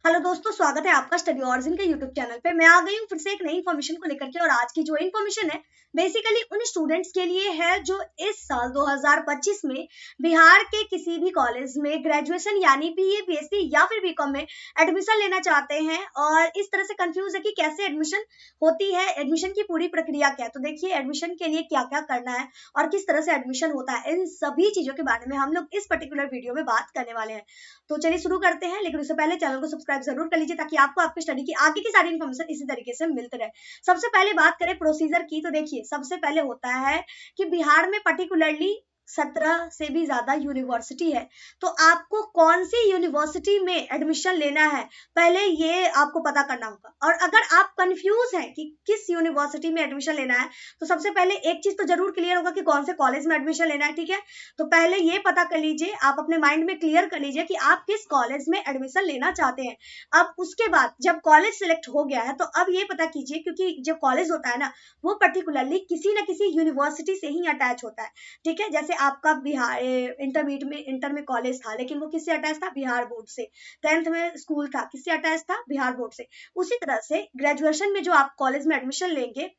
Hello दोस्तों, स्वागत है आपका स्टडी ऑरिजिन के यूट्यूब चैनल पे। मैं आ गई हूँ फिर से एक नई इन्फॉर्मेशन को लेकर के। और आज की जो इन्फॉर्मेशन है बेसिकली उन स्टूडेंट्स के लिए है जो इस साल 2025 में बिहार के किसी भी कॉलेज में ग्रेजुएशन यानी बीए, बीएससी या फिर बीकॉम में एडमिशन लेना चाहते हैं और इस तरह से कंफ्यूज है कि कैसे एडमिशन होती है, एडमिशन की पूरी प्रक्रिया क्या है। तो देखिए एडमिशन के लिए क्या क्या करना है और किस तरह से एडमिशन होता है, इन सभी चीजों के बारे में हम लोग इस पर्टिकुलर वीडियो में बात करने वाले हैं। तो चलिए शुरू करते हैं, लेकिन उससे पहले चैनल को सब्सक्राइब जरूर कर लीजिए ताकि आपको आपकी स्टडी की आगे की सारी इन्फॉर्मेशन इसी तरीके से मिलते रहे। सबसे पहले बात करें प्रोसीजर की, तो देखिए सबसे पहले होता है कि बिहार में पर्टिकुलरली 17 से भी ज्यादा यूनिवर्सिटी है। तो आपको कौन सी यूनिवर्सिटी में एडमिशन लेना है पहले ये आपको पता करना होगा। और अगर आप कंफ्यूज हैं कि किस यूनिवर्सिटी में एडमिशन लेना है तो सबसे पहले एक चीज तो जरूर क्लियर होगा कि कौन से कॉलेज में एडमिशन लेना है, ठीक है। तो पहले ये पता कर लीजिए, आप अपने माइंड में क्लियर कर लीजिए कि आप किस कॉलेज में एडमिशन लेना चाहते हैं। अब उसके बाद जब कॉलेज सिलेक्ट हो गया है तो अब ये पता कीजिए, क्योंकि जो कॉलेज होता है ना वो पर्टिकुलरली किसी न किसी यूनिवर्सिटी से ही अटैच होता है, ठीक है। जैसे आपका बिहार इंटरमीडिएट में इंटर में कॉलेज था, लेकिन वो किससे अटैच था? बिहार बोर्ड से। 10th में स्कूल था, किससे अटैच था? बिहार बोर्ड से। उसी तरह से ग्रेजुएशन में जो आप कॉलेज में एडमिशन लेंगे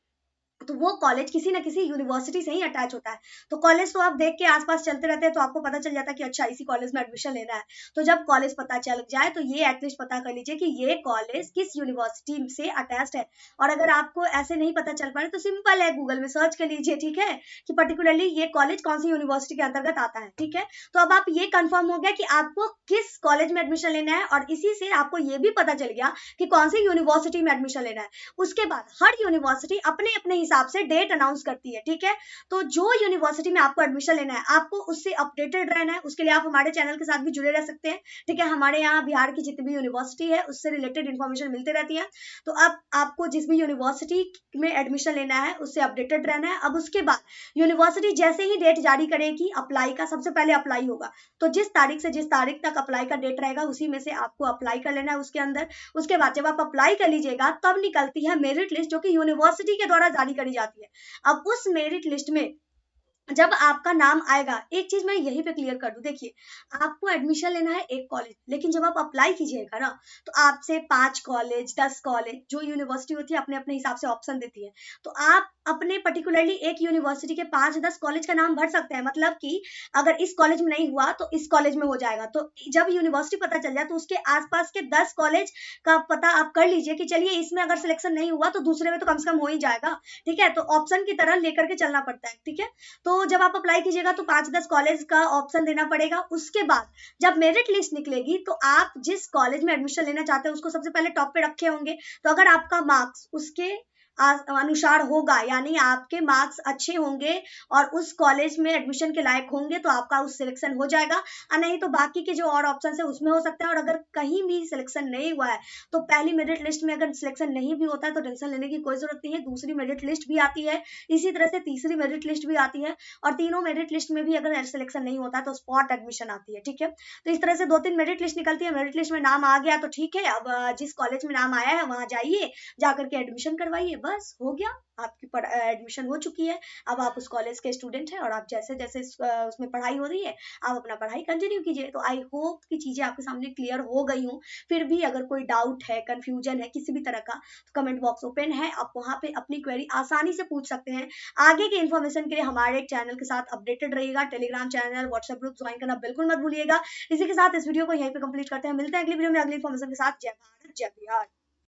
तो वो कॉलेज किसी ना किसी यूनिवर्सिटी से ही अटैच होता है। तो कॉलेज तो आप देख के आसपास चलते रहते हैं तो आपको पता चल जाता है कि अच्छा इसी कॉलेज में एडमिशन लेना है। तो जब कॉलेज पता चल जाए तो ये एटलीस्ट पता कर लीजिए कि ये कॉलेज किस यूनिवर्सिटी से अटैच्ड है। और अगर आपको ऐसे नहीं पता चल पा रहा तो सिंपल है, गूगल में सर्च कर लीजिए, ठीक है, कि पर्टिकुलरली ये कॉलेज कौन सी यूनिवर्सिटी के अंतर्गत आता है, ठीक है। तो अब आप ये कंफर्म हो गया कि आपको किस कॉलेज में एडमिशन लेना है और इसी से आपको ये भी पता चल गया कि कौन सी यूनिवर्सिटी में एडमिशन लेना है। उसके बाद हर यूनिवर्सिटी अपने अपने हिसाब से डेट अनाउंस करती है, ठीक है। तो जो यूनिवर्सिटी में आपको एडमिशन लेना है आपको उससे अपडेटेड रहना है। उसके लिए आप हमारे चैनल के साथ भी जुड़े रह सकते हैं, ठीक है। हमारे यहाँ बिहार की जितनी भी यूनिवर्सिटी है उससे रिलेटेड इन्फॉर्मेशन मिलती रहती है। तो अब आपको जिस भी यूनिवर्सिटी में एडमिशन लेना है उससे अपडेटेड रहना है। अब उसके बाद यूनिवर्सिटी जैसे ही डेट जारी करेगी अप्लाई का, सबसे पहले अप्लाई होगा। तो जिस तारीख से जिस तारीख तक अप्लाई का डेट रहेगा उसी में से आपको अप्लाई कर लेना है उसके अंदर। उसके बाद जब आप अप्लाई कर लीजिएगा तब निकलती है मेरिट लिस्ट, जो कि यूनिवर्सिटी के द्वारा जारी करी जाती है। अब उस मेरिट लिस्ट में जब आपका नाम आएगा, एक चीज मैं यहीं पे क्लियर कर दूं, देखिए आपको एडमिशन लेना है एक कॉलेज, लेकिन जब आप अप्लाई कीजिएगा ना तो आपसे 5 कॉलेज 10 कॉलेज, जो यूनिवर्सिटी होती है अपने अपने हिसाब से ऑप्शन देती है। तो आप अपने पर्टिकुलरली एक यूनिवर्सिटी के 5-10 कॉलेज का नाम भर सकते हैं। मतलब कि अगर इस कॉलेज में नहीं हुआ तो इस कॉलेज में हो जाएगा। तो जब यूनिवर्सिटी पता चल जाए तो उसके आसपास के 10 कॉलेज का पता आप कर लीजिए कि चलिए इसमें अगर सिलेक्शन नहीं हुआ तो दूसरे में तो कम से कम हो ही जाएगा, ठीक है। तो ऑप्शन की तरह लेकर के चलना पड़ता है, ठीक है। तो जब आप अप्लाई कीजिएगा तो 5-10 कॉलेज का ऑप्शन देना पड़ेगा। उसके बाद जब मेरिट लिस्ट निकलेगी तो आप जिस कॉलेज में एडमिशन लेना चाहते हैं उसको सबसे पहले टॉप पे रखे होंगे। तो अगर आपका मार्क्स उसके अनुसार होगा, यानी आपके मार्क्स अच्छे होंगे और उस कॉलेज में एडमिशन के लायक होंगे तो आपका उस सिलेक्शन हो जाएगा। और नहीं तो बाकी के जो और ऑप्शन है उसमें हो सकता है। और अगर कहीं भी सिलेक्शन नहीं हुआ है तो पहली मेरिट लिस्ट में अगर सिलेक्शन नहीं भी होता है तो टेंशन लेने की कोई जरूरत नहीं है, दूसरी मेरिट लिस्ट भी आती है, इसी तरह से तीसरी मेरिट लिस्ट भी आती है। और तीनों मेरिट लिस्ट में भी अगर सिलेक्शन नहीं होता तो स्पॉट एडमिशन आती है, ठीक है। तो इस तरह से 2-3 मेरिट लिस्ट निकलती है। मेरिट लिस्ट में नाम आ गया तो ठीक है, अब जिस कॉलेज में नाम आया है वहां जाइए, जाकर के एडमिशन करवाइए, बस हो गया, आपकी एडमिशन हो चुकी है। अब आप उस कॉलेज के स्टूडेंट हैं और आप जैसे जैसे उसमें पढ़ाई हो रही है आप अपना पढ़ाई कंटिन्यू कीजिए। तो आई होप कि चीजें आपके सामने क्लियर हो गई हूँ। फिर भी अगर कोई डाउट है, कंफ्यूजन है किसी भी तरह का, तो कमेंट बॉक्स ओपन है, आप वहां पे अपनी क्वेरी आसानी से पूछ सकते हैं। आगे के इन्फॉर्मेशन के लिए हमारे चैनल के साथ अपडेटेड रहिएगा। Telegram channel, WhatsApp group join करना बिल्कुल मत भूलिएगा। इसी के साथ इस वीडियो को यहीं पे कंप्लीट करते हैं, मिलते हैं अगली वीडियो में अगली इन्फॉर्मेशन के साथ। जय भारत जय बिहार।